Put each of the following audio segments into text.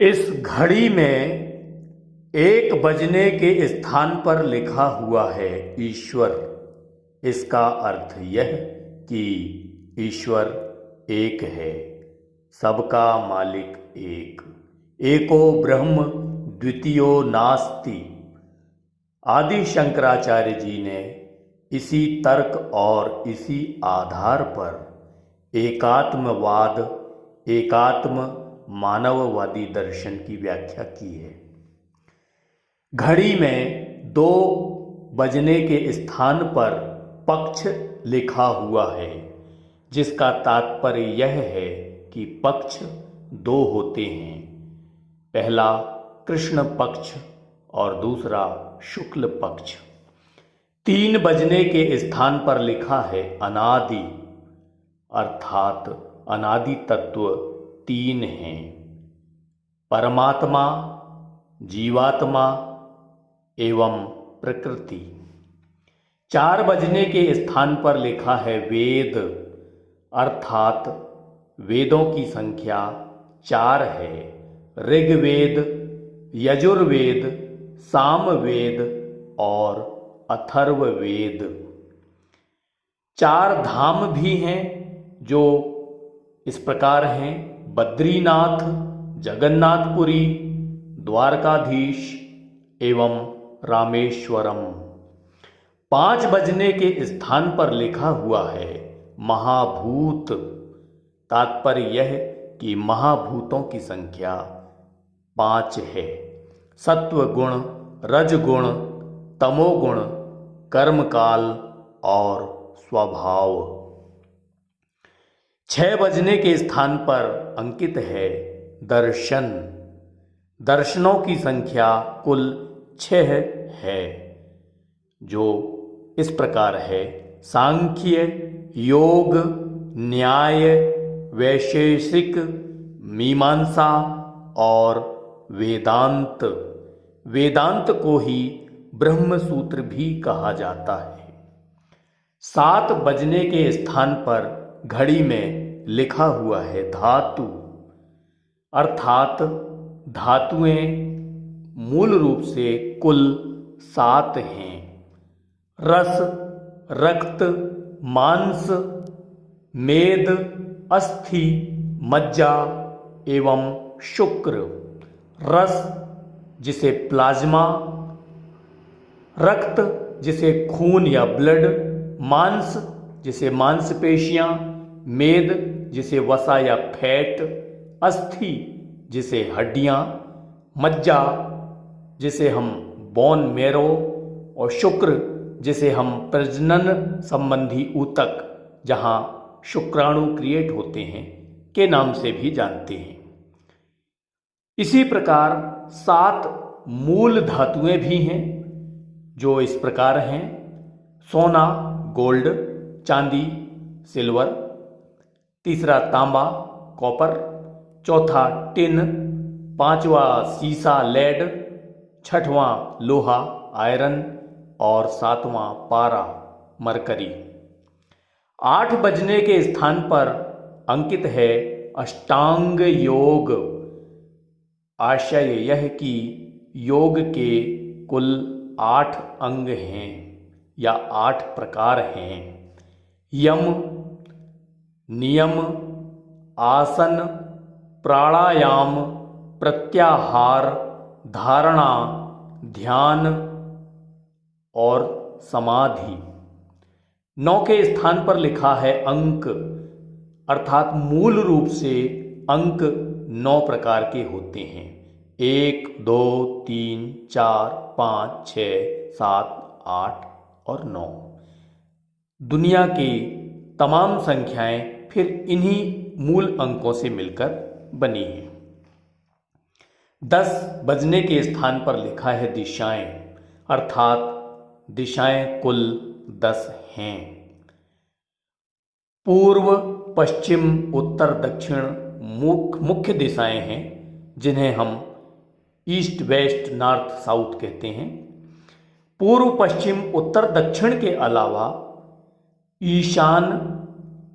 इस घड़ी में 1 बजने के स्थान पर लिखा हुआ है ईश्वर। इसका अर्थ यह कि ईश्वर एक है, सबका मालिक एक। एको ब्रह्म द्वितीयो नास्ति। आदि शंकराचार्य जी ने इसी तर्क और इसी आधार पर एकात्मवाद, एकात्म मानववादी दर्शन की व्याख्या की है। घड़ी में 2 बजने के स्थान पर पक्ष लिखा हुआ है, जिसका तात्पर्य यह है कि पक्ष 2 होते हैं। पहला कृष्ण पक्ष और दूसरा शुक्ल पक्ष। 3 बजने के स्थान पर लिखा है अनादि, अर्थात अनादि तत्व 3 हैं: परमात्मा, जीवात्मा एवं प्रकृति। 4 बजने के स्थान पर लिखा है वेद, अर्थात वेदों की संख्या 4 है: ऋग्वेद, यजुर्वेद, सामवेद और अथर्ववेद। 4 धाम भी हैं जो इस प्रकार हैं: बद्रीनाथ, जगन्नाथपुरी, द्वारकाधीश एवं रामेश्वरम। 5 बजने के स्थान पर लिखा हुआ है महाभूत। तात्पर्य यह कि महाभूतों की संख्या 5 है: सत्वगुण, रजगुण, तमोगुण, कर्मकाल और स्वभाव। 6 बजने के स्थान पर अंकित है दर्शन। दर्शनों की संख्या कुल 6 है, जो इस प्रकार है: सांख्य, योग, न्याय, वैशेषिक, मीमांसा और वेदांत। वेदांत को ही ब्रह्म सूत्र भी कहा जाता है। 7 बजने के स्थान पर घड़ी में लिखा हुआ है धातु, अर्थात धातुएं मूल रूप से कुल 7 हैं: रस, रक्त, मांस, मेद, अस्थि, मज्जा एवं शुक्र। रस जिसे प्लाज्मा, रक्त जिसे खून या ब्लड, मांस जिसे मांसपेशियां, मेद जिसे वसा या फैट, अस्थि जिसे हड्डियां, मज्जा जिसे हम बोन मैरो और शुक्र जिसे हम प्रजनन संबंधी ऊतक, जहां शुक्राणु क्रिएट होते हैं, के नाम से भी जानते हैं। इसी प्रकार 7 मूल धातुएं भी हैं, जो इस प्रकार हैं: सोना, गोल्ड, चांदी, सिल्वर, तीसरा तांबा, कॉपर, चौथा टिन, 5वां सीसा, लेड, 6वां लोहा, आयरन और 7वां पारा, मरकरी। 8 बजने के स्थान पर अंकित है अष्टांग योग। आशय यह कि योग के कुल 8 अंग हैं या 8 प्रकार हैं: यम, नियम, आसन, प्राणायाम, प्रत्याहार, धारणा, ध्यान और समाधि। 9 के स्थान पर लिखा है अंक, अर्थात मूल रूप से अंक 9 प्रकार के होते हैं: 1, 2, 3, 4, 5, 6, 7, 8 और 9। दुनिया की तमाम संख्याएं फिर इन्हीं मूल अंकों से मिलकर बनी है। 10 बजने के स्थान पर लिखा है दिशाएं, अर्थात दिशाएं कुल 10 हैं: पूर्व, पश्चिम, उत्तर, दक्षिण मुख्य दिशाएं हैं, जिन्हें हम ईस्ट, वेस्ट, नॉर्थ, साउथ कहते हैं। पूर्व, पश्चिम, उत्तर, दक्षिण के अलावा ईशान,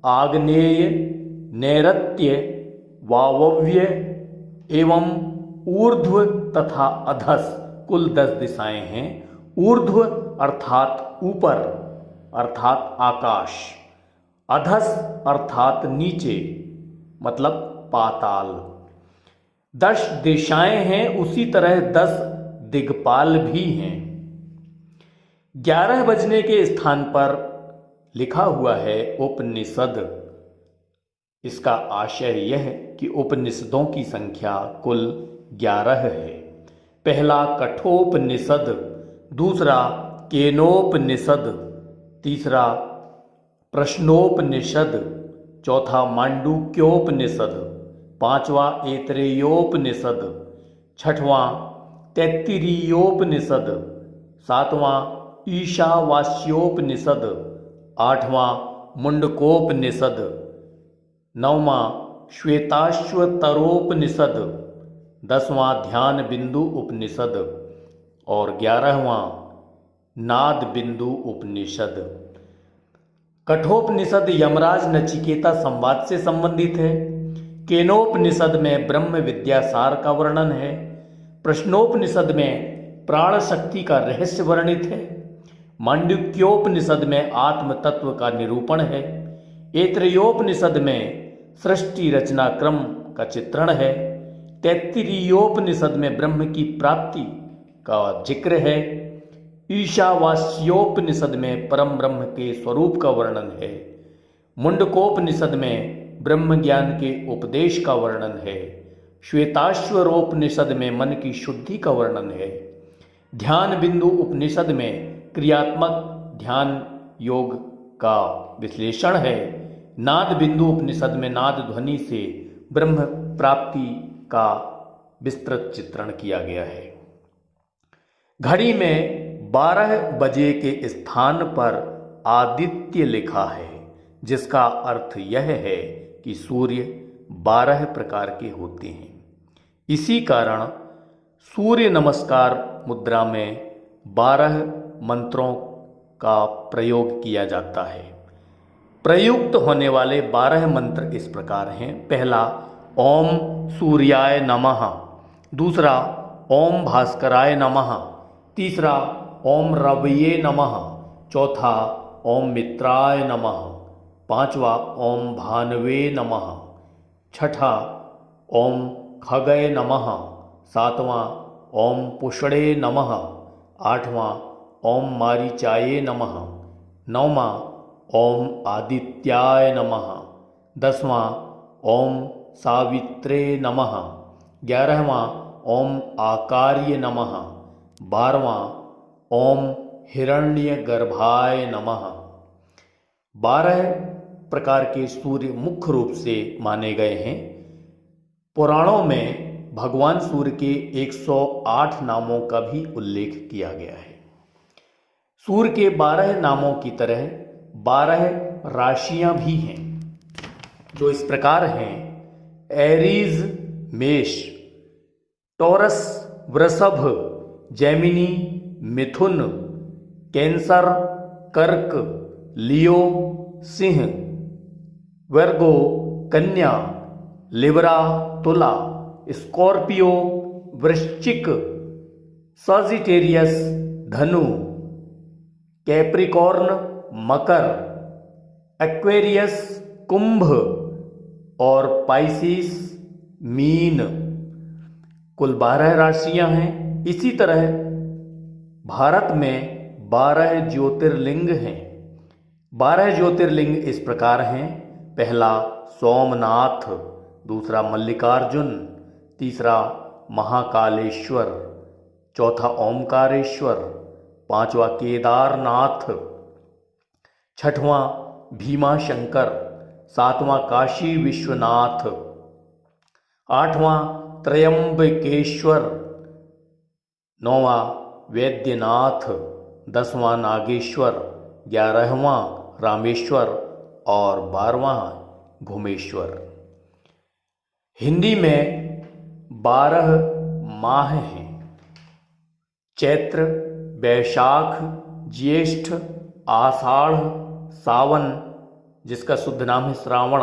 आग्नेय, नैऋत्य, वायव्य एवं ऊर्ध्व तथा अधस कुल 10 दिशाएं हैं। ऊर्ध्व अर्थात ऊपर अर्थात आकाश, अधस अर्थात नीचे मतलब पाताल। 10 दिशाएं हैं, उसी तरह 10 दिग्पाल भी हैं। 11 बजने के स्थान पर लिखा हुआ है उपनिषद। इसका आशय यह है कि उपनिषदों की संख्या कुल 11 है। पहला कठोपनिषद, दूसरा केनोपनिषद, तीसरा प्रश्नोपनिषद, चौथा मांडूक्योपनिषद, पांचवा ऐतरेयोपनिषद, छठवां तैत्तिरीयोपनिषद, सातवां ईशावास्योपनिषद, आठवां मुंडकोपनिषद, नौवां श्वेताश्वतरोपनिषद, 10वां ध्यान बिंदु उपनिषद और 11वां नाद बिंदु उपनिषद। कठोपनिषद यमराज नचिकेता संवाद से संबंधित है। केनोपनिषद में ब्रह्म विद्या सार का वर्णन है। प्रश्नोपनिषद में प्राण शक्ति का रहस्य वर्णित है। मांडुक्योपनिषद में आत्म तत्व का निरूपण है। ऐतरेयोपनिषद में सृष्टि रचना क्रम का चित्रण है। तैत्तिरीयोपनिषद में ब्रह्म की प्राप्ति का जिक्र है। ईशावास्योपनिषद में परम ब्रह्म के स्वरूप का वर्णन है। मुंडकोपनिषद में ब्रह्म ज्ञान के उपदेश का वर्णन है। श्वेताश्वरोपनिषद में मन की शुद्धि का वर्णन है। ध्यान बिंदु उपनिषद में क्रियात्मक ध्यान योग का विश्लेषण है। नाद बिंदु उपनिषद में नाद ध्वनि से ब्रह्म प्राप्ति का विस्तृत चित्रण किया गया है। घड़ी में 12 बजे के स्थान पर आदित्य लिखा है, जिसका अर्थ यह है कि सूर्य 12 प्रकार के होते हैं। इसी कारण सूर्य नमस्कार मुद्रा में 12 मंत्रों का प्रयोग किया जाता है। प्रयुक्त होने वाले 12 मंत्र इस प्रकार हैं। पहला ओम सूर्याय नमः, दूसरा ओम भास्कराय नमः, तीसरा ओम रवये नमः, चौथा ओम मित्राय नमः, पांचवा ओम भानवे नमः, छठा ओम खगय नमः, सातवां ओम पुषणे नमः, आठवां ओम मारीचाये नमः, नौवां ओम आदित्याय नमः, 10वां ओम सावित्रे नमः, 11वां ओम आकार्य नमः, 12वां ओम हिरण्यगर्भाय नमः। 12 प्रकार के सूर्य मुख्य रूप से माने गए हैं। पुराणों में भगवान सूर्य के 108 नामों का भी उल्लेख किया गया है। सूर्य के 12 नामों की तरह 12 राशियां भी हैं, जो इस प्रकार हैं: एरीज मेष, टॉरस वृषभ, जेमिनी मिथुन, कैंसर कर्क, लियो सिंह, वर्गो कन्या, लिब्रा तुला, स्कॉर्पियो वृश्चिक, सजिटेरियस धनु, कैप्रिकॉर्न मकर, एक्वेरियस कुंभ और पाइसिस मीन। कुल 12 राशियां हैं। इसी तरह भारत में 12 ज्योतिर्लिंग हैं। 12 ज्योतिर्लिंग इस प्रकार हैं: पहला सोमनाथ, दूसरा मल्लिकार्जुन, तीसरा महाकालेश्वर, चौथा ओमकारेश्वर, पांचवा केदारनाथ, छठवां भीमाशंकर, सातवां काशी विश्वनाथ, आठवां त्रयंबकेश्वर, नौवां वैद्यनाथ, 10वां नागेश्वर, 11वां रामेश्वर और 12वां घुमेश्वर। हिंदी में 12 माह हैं: चैत्र, वैशाख, ज्येष्ठ, आषाढ़, सावन जिसका शुद्ध नाम है श्रावण,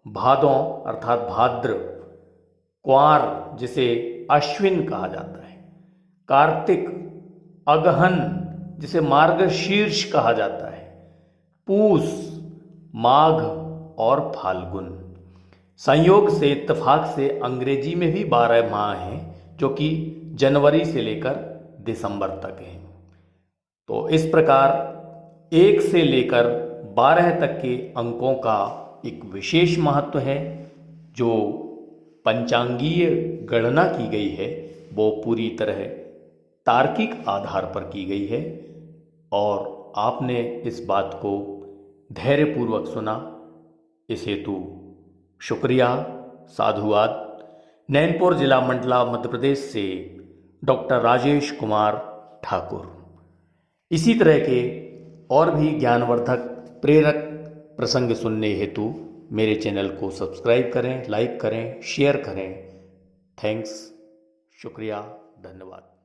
भादों अर्थात भाद्र, क्वार जिसे अश्विन कहा जाता है, कार्तिक, अगहन जिसे मार्गशीर्ष कहा जाता है, पूस, माघ और फाल्गुन। संयोग से इत्तेफाक से अंग्रेजी में भी 12 माह हैं, जो कि जनवरी से लेकर दिसंबर तक हैं। तो इस प्रकार 1 से लेकर 12 तक के अंकों का एक विशेष महत्व है। जो पंचांगीय गणना की गई है वो पूरी तरह तार्किक आधार पर की गई है और आपने इस बात को धैर्यपूर्वक सुना, इस हेतु शुक्रिया, साधुवाद। नैनपुर जिला मंडला मध्य प्रदेश से डॉक्टर राजेश कुमार ठाकुर। इसी तरह के और भी ज्ञानवर्धक प्रेरक प्रसंग सुनने हेतु मेरे चैनल को सब्सक्राइब करें, लाइक करें, शेयर करें। थैंक्स, शुक्रिया, धन्यवाद।